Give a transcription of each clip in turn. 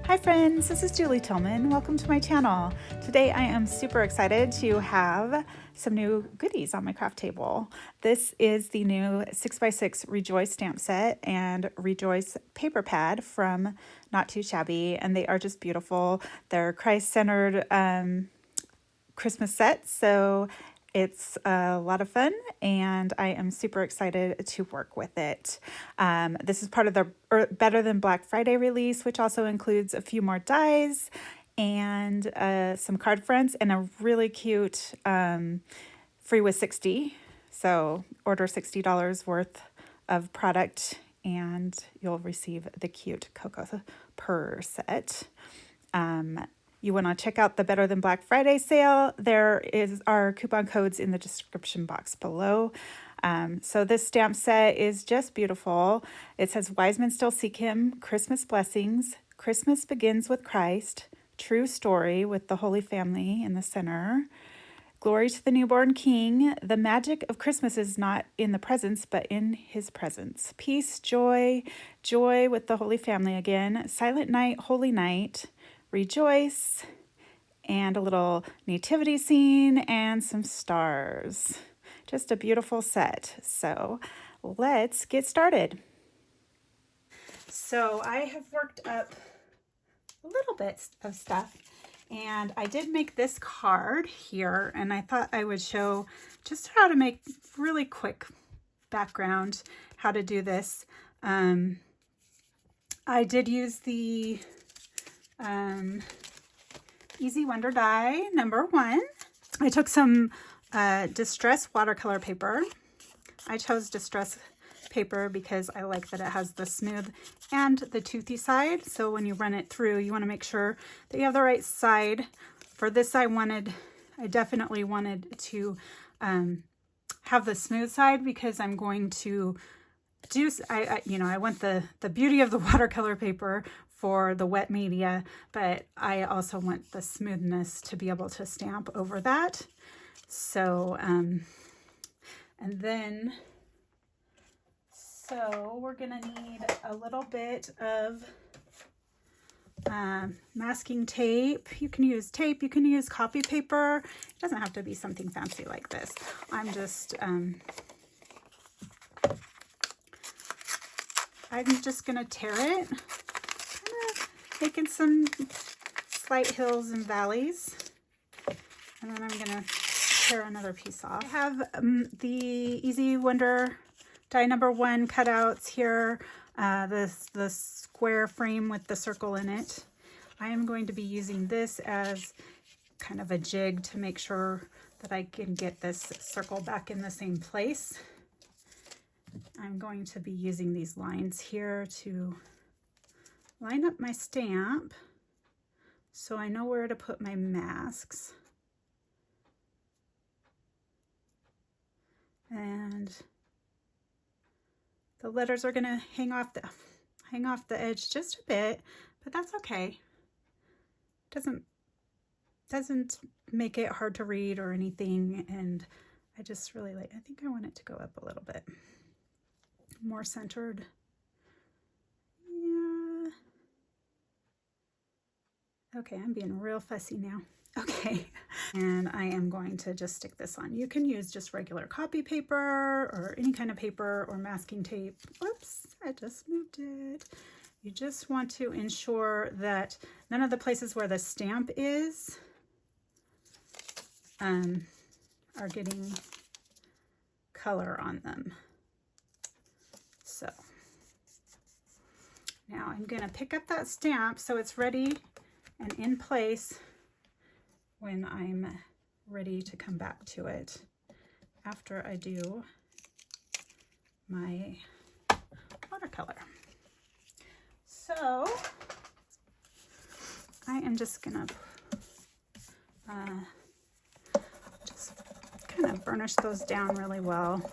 Hi friends, this is Julie Tillman. Welcome to my channel. Today I am super excited to have some new goodies on my craft table. This is the new 6x6 Rejoice stamp set and Rejoice paper pad from Not Too Shabby, and they are just beautiful. They're Christ-centered Christmas sets, so it's a lot of fun and I am super excited to work with it. This is part of the Better Than Black Friday release, which also includes a few more dies and some card fronts and a really cute free with 60. So order $60 worth of product and you'll receive the cute Cocoa Purr set. You want to check out the Better Than Black Friday sale. There are coupon codes in the description box below. So this stamp set is just beautiful. It says, "Wise men still seek him, Christmas blessings, Christmas begins with Christ, true story with the Holy Family in the center. Glory to the newborn King. The magic of Christmas is not in the presents, but in his presence. Peace, joy, joy with the Holy Family again. Silent night, holy night. Rejoice," and a little nativity scene and some stars. Just a beautiful set. So let's get started. So I have worked up a little bit of stuff and I did make this card here, and I thought I would show just how to make really quick background, how to do this. I did use the Easy Wonder die #1. I took some distress watercolor paper. I chose distress paper because I like that it has the smooth and the toothy side. So when you run it through, you want to make sure that you have the right side. For this, I definitely wanted to have the smooth side because I'm going to do, I want the beauty of the watercolor paper for the wet media, but I also want the smoothness to be able to stamp over that. So, and then, so we're gonna need a little bit of masking tape. You can use tape, you can use copy paper. It doesn't have to be something fancy like this. I'm just gonna tear it, making some slight hills and valleys, and then I'm gonna tear another piece off. I have the Easy Wonder die #1 cutouts here, the square frame with the circle in it. I am going to be using this as kind of a jig to make sure that I can get this circle back in the same place. I'm going to be using these lines here to line up my stamp so I know where to put my masks. And the letters are gonna hang off the edge just a bit, but that's okay. Doesn't make it hard to read or anything, and I just really like, I think I want it to go up a little bit more centered. Yeah. Okay, I'm being real fussy now. Okay, and I am going to just stick this on. You can use just regular copy paper or any kind of paper or masking tape. Whoops, I just moved it. You just want to ensure that none of the places where the stamp is are getting color on them. So now I'm going to pick up that stamp so it's ready and in place when I'm ready to come back to it after I do my watercolor. So I am just gonna just kind of burnish those down really well.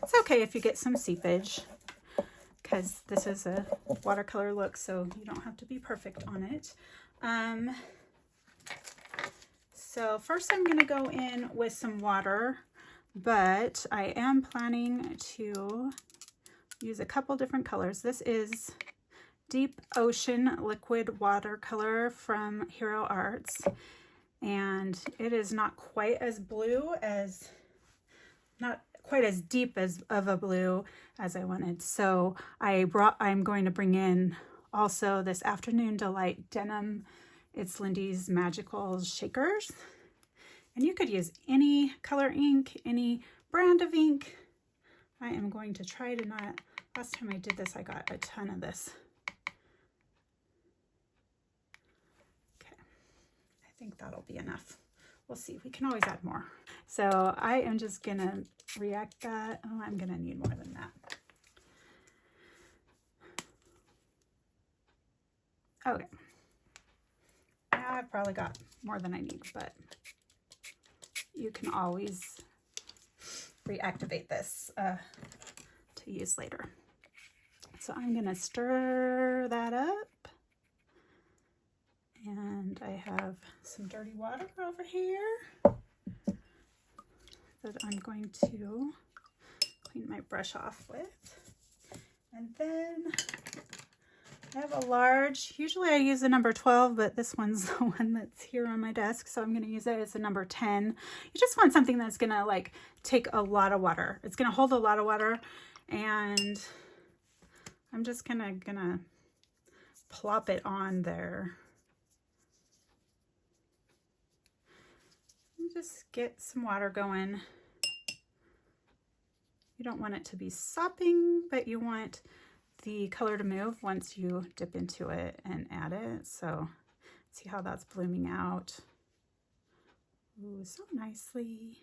It's okay if you get some seepage because this is a watercolor look, so you don't have to be perfect on it. So first I'm going to go in with some water, but I am planning to use a couple different colors. This is Deep Ocean liquid watercolor from Hero Arts, and it is not quite as blue as, not quite as deep as of a blue as I wanted. So I'm going to bring in also this Afternoon Delight Denim. It's Lindy's Magical Shakers. And you could use any color ink, any brand of ink. I am going to try to not, last time I did this, I got a ton of this. Okay, I think that'll be enough. We'll see, we can always add more. So I am just gonna react that. Oh, I'm gonna need more than that. Okay. Now I've probably got more than I need, but you can always reactivate this to use later. So I'm gonna stir that up. And I have some dirty water over here that I'm going to clean my brush off with. And then I have a large, usually I use the number 12, but this one's the one that's here on my desk, so I'm gonna use it as a number 10. You just want something that's gonna like take a lot of water. It's gonna hold a lot of water, and I'm just gonna plop it on there. And just get some water going. You don't want it to be sopping, but you want the color to move once you dip into it and add it. So see how that's blooming out. Ooh, so nicely.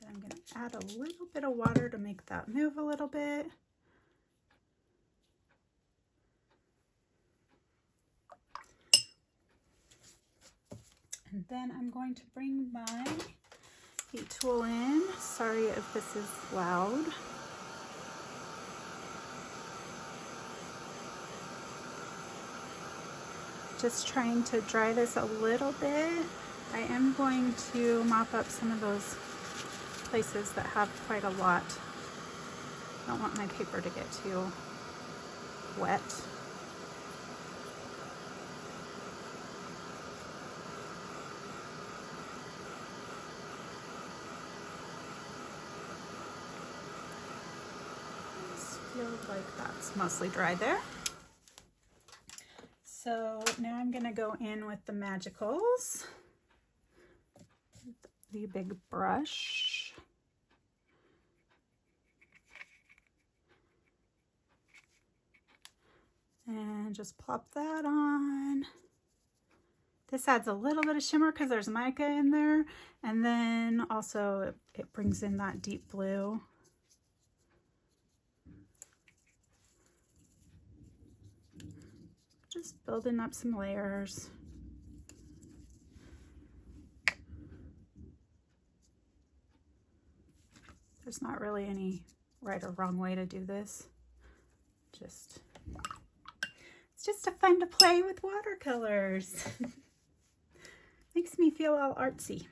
Then I'm gonna add a little bit of water to make that move a little bit. And then I'm going to bring my heat tool in. Sorry if this is loud. Just trying to dry this a little bit. I am going to mop up some of those places that have quite a lot. I don't want my paper to get too wet. Feels like that's mostly dry there. So now I'm gonna go in with the Magicals, the big brush. And just plop that on. This adds a little bit of shimmer because there's mica in there. And then also it brings in that deep blue. Just building up some layers. There's not really any right or wrong way to do this. It's just a fun to play with watercolors. Makes me feel all artsy.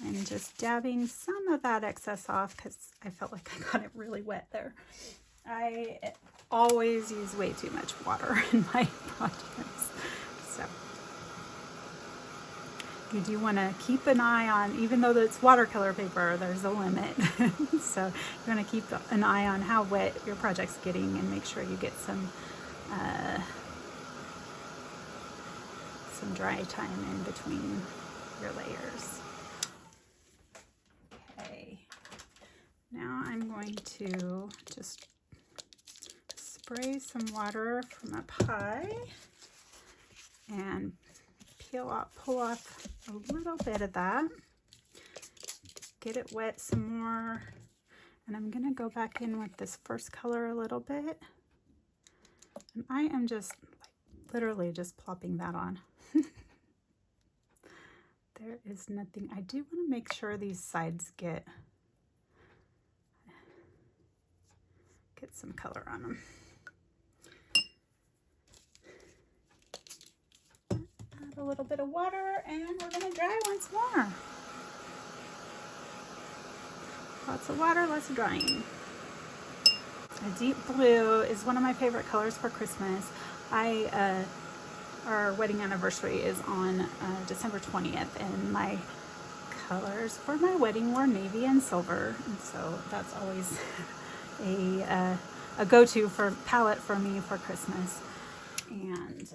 I'm just dabbing some of that excess off because I felt like I got it really wet there. I always use way too much water in my projects. So you do want to keep an eye on, even though it's watercolor paper, there's a limit. So you want to keep an eye on how wet your project's getting and make sure you get some dry time in between your layers. Okay, now I'm going to just spray some water from up high and pull off a little bit of that, get it wet some more, and I'm gonna go back in with this first color a little bit, and I am just like literally just plopping that on. There is nothing. I do want to make sure these sides get some color on them. Add a little bit of water and we're going to dry once more. Lots of water, lots of drying. A deep blue is one of my favorite colors for Christmas. Our wedding anniversary is on December 20th, and my colors for my wedding were navy and silver, and so that's always a go-to for palette for me for Christmas. And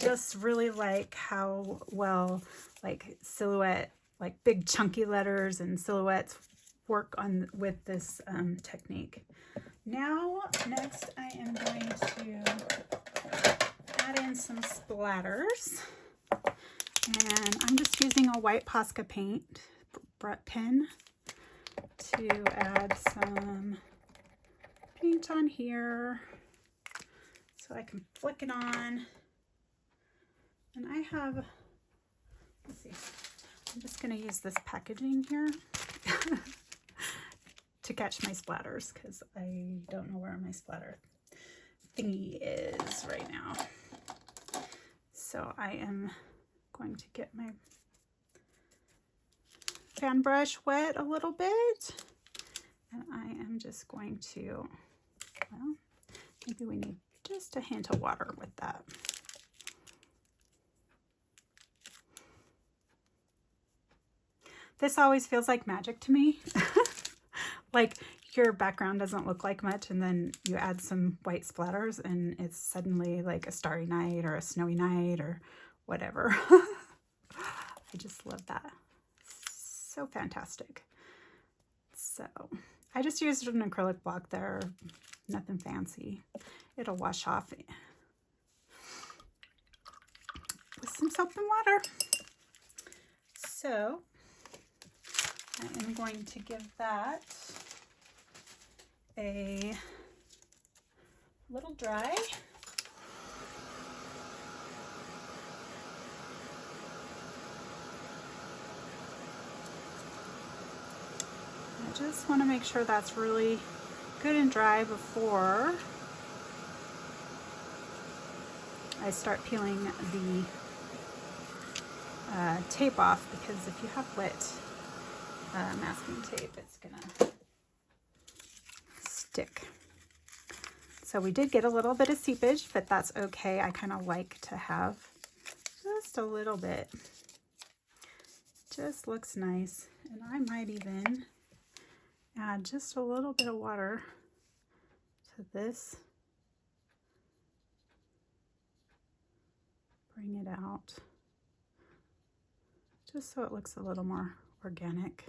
just really like how well like silhouette, like big chunky letters and silhouettes work on with this technique. Now, next I am going to add in some splatters, and I'm just using a white Posca paint pen to add some paint on here so I can flick it on. And I have, let's see, I'm just going to use this packaging here to catch my splatters, because I don't know where my splatter thingy is right now. So I am going to get my fan brush wet a little bit, and I am just going to, well, maybe we need just a hint of water with that. This always feels like magic to me. Like your background doesn't look like much, and then you add some white splatters and it's suddenly like a starry night or a snowy night or whatever. I just love that. So fantastic. So I just used an acrylic block there, nothing fancy. It'll wash off with some soap and water. So I am going to give that a little dry. I just want to make sure that's really good and dry before I start peeling the tape off, because if you have wet masking tape, it's gonna stick. So we did get a little bit of seepage, but that's okay. I kind of like to have just a little bit. Just looks nice. And I might even add just a little bit of water to this. Bring it out, just so it looks a little more organic.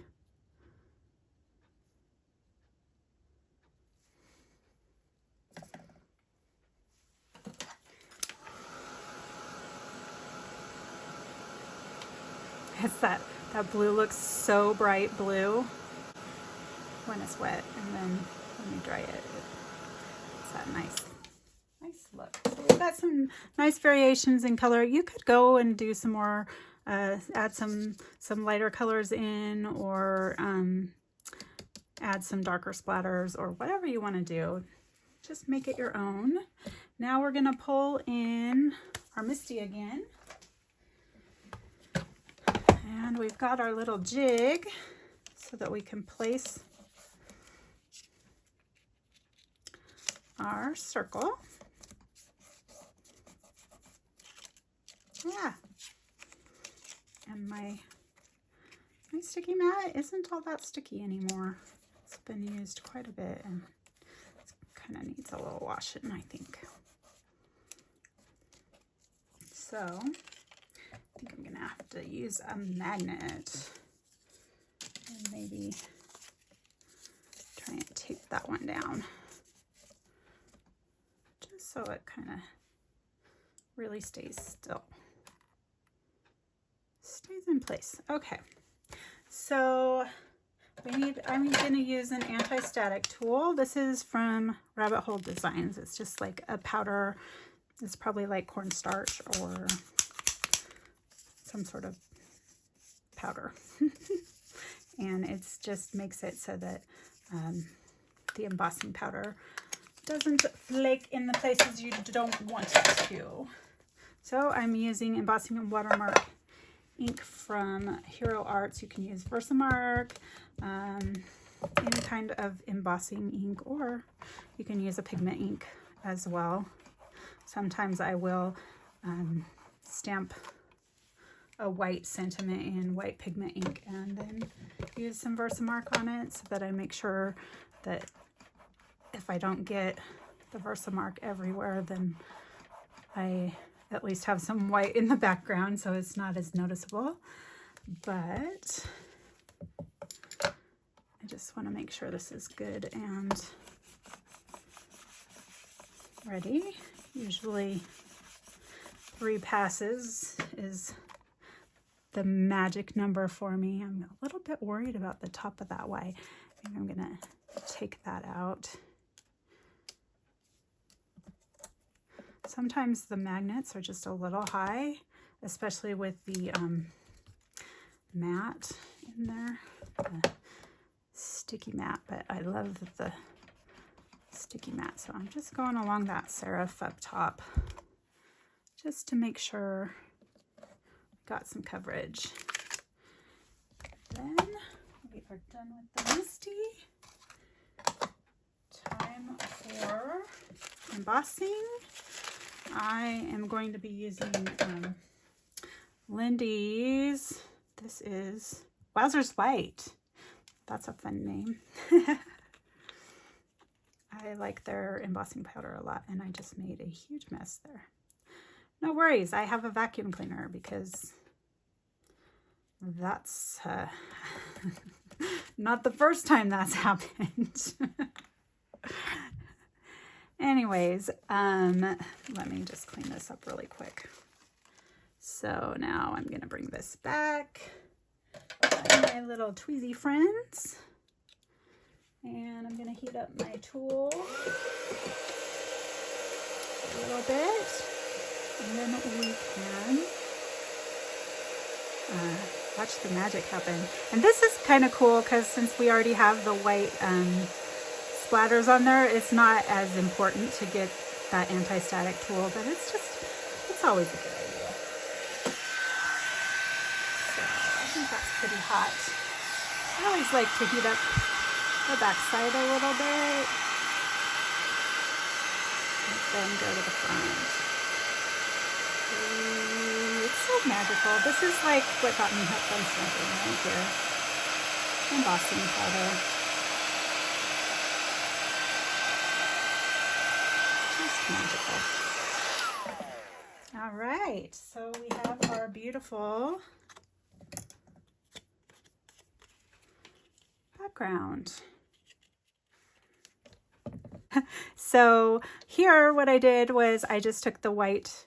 It's that blue looks so bright blue when it's wet, and then when you dry it, it's that nice look. So we've got some nice variations in color. You could go and do some more, add some lighter colors in, or add some darker splatters, or whatever you want to do. Just make it your own. Now we're going to pull in our Misty again. And we've got our little jig so that we can place our circle. Yeah. And my sticky mat isn't all that sticky anymore. It's been used quite a bit, and it kind of needs a little washing, I think. So I think I'm gonna have to use a magnet and maybe try and tape that one down, just so it kind of really stays still. Stays in place. Okay, so I'm going to use an anti-static tool. This is from Rabbit Hole Designs. It's just like a powder. It's probably like cornstarch or some sort of powder. And it's just makes it so that the embossing powder doesn't flake in the places you don't want it to. So I'm using Embossing and Watermark ink from Hero Arts. You can use Versamark. any kind of embossing ink, or you can use a pigment ink as well. Sometimes I will stamp a white sentiment in white pigment ink and then use some Versamark on it so that I make sure that if I don't get the Versamark everywhere, then I at least have some white in the background so it's not as noticeable. But I just want to make sure this is good and ready. Usually 3 passes is the magic number for me. I'm a little bit worried about the top of that Y. I think I'm gonna take that out. Sometimes the magnets are just a little high, especially with the matte in there, the sticky matte, but I love the sticky matte. So I'm just going along that serif up top just to make sure got some coverage. Then we are done with the Misty. Time for embossing. I am going to be using Lindy's. This is Wowzers White. That's a fun name. I like their embossing powder a lot, and I just made a huge mess there. No worries, I have a vacuum cleaner because that's not the first time that's happened. Anyways, let me just clean this up really quick. So now I'm gonna bring this back, my little tweezy friends, and I'm gonna heat up my tool a little bit, and then we can watch the magic happen. And this is kind of cool because since we already have the white splatters on there, it's not as important to get that anti-static tool, but it's always a good idea. So I think that's pretty hot. I always like to heat up the back side a little bit and then go to the front. Ooh, it's so magical. This is like what got me hooked on stamping right here. Embossing powder. Just magical. All right, so we have our beautiful background. So here what I did was I just took the white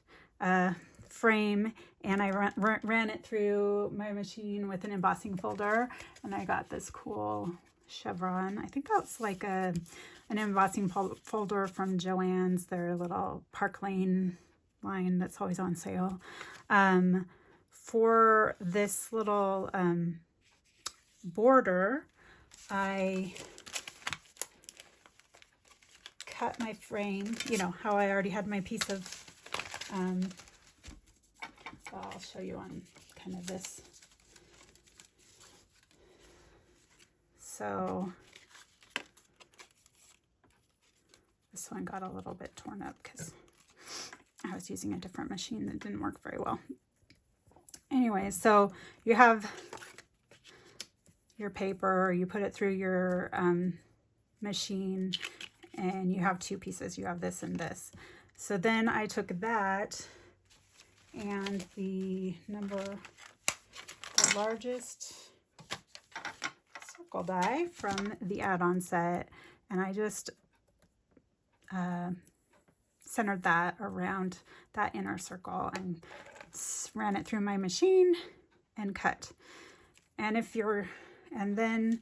frame and I ran it through my machine with an embossing folder, and I got this cool chevron. I think that's like an embossing folder from Joann's, their little Park Lane line that's always on sale. For this little border, I cut my frame, you know, how I already had my piece of, I'll show you on kind of this. So this one got a little bit torn up because I was using a different machine that didn't work very well. Anyway, so you have your paper, you put it through your machine, and you have 2 pieces. You have this and this. So then I took that and the largest circle die from the add-on set, and I just centered that around that inner circle and ran it through my machine and cut. And then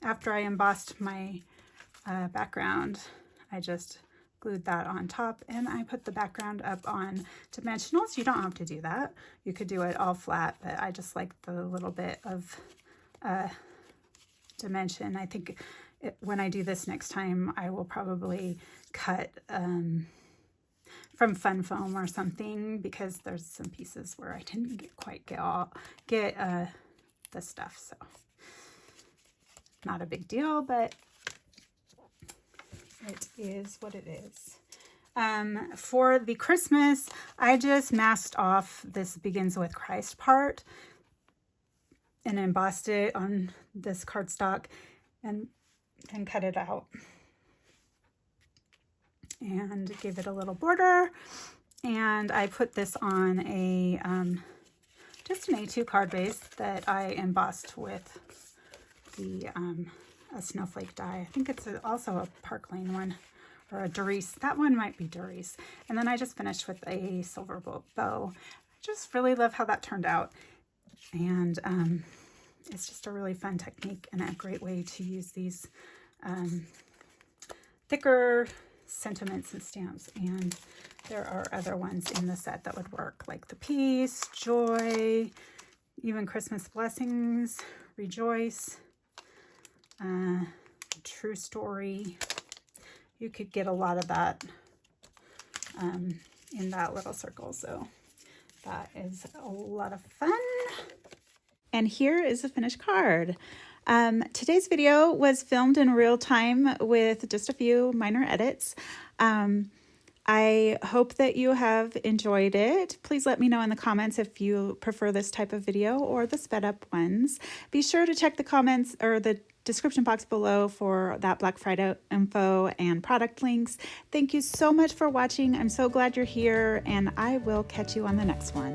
after I embossed my background, I just glued that on top, and I put the background up on dimensionals. You don't have to do that. You could do it all flat, but I just like the little bit of dimension. I think when I do this next time, I will probably cut from Fun Foam or something, because there's some pieces where I didn't quite get the stuff. So not a big deal, but it is what it is. For the Christmas, I just masked off this Begins with Christ part and embossed it on this cardstock and cut it out and gave it a little border. And I put this on a just an A2 card base that I embossed with the a snowflake die. I think it's also a Park Lane one, or a Doris. That one might be Doris. And then I just finished with a silver bow. I just really love how that turned out. And it's just a really fun technique and a great way to use these thicker sentiments and stamps. And there are other ones in the set that would work, like the peace, joy, even Christmas blessings, rejoice, true story. You could get a lot of that in that little circle. So that is a lot of fun. And here is the finished card. Today's video was filmed in real time with just a few minor edits. I hope that you have enjoyed it. Please let me know in the comments if you prefer this type of video or the sped up ones. Be sure to check the comments or the description box below for that Black Friday info and product links. Thank you so much for watching. I'm so glad you're here, and I will catch you on the next one.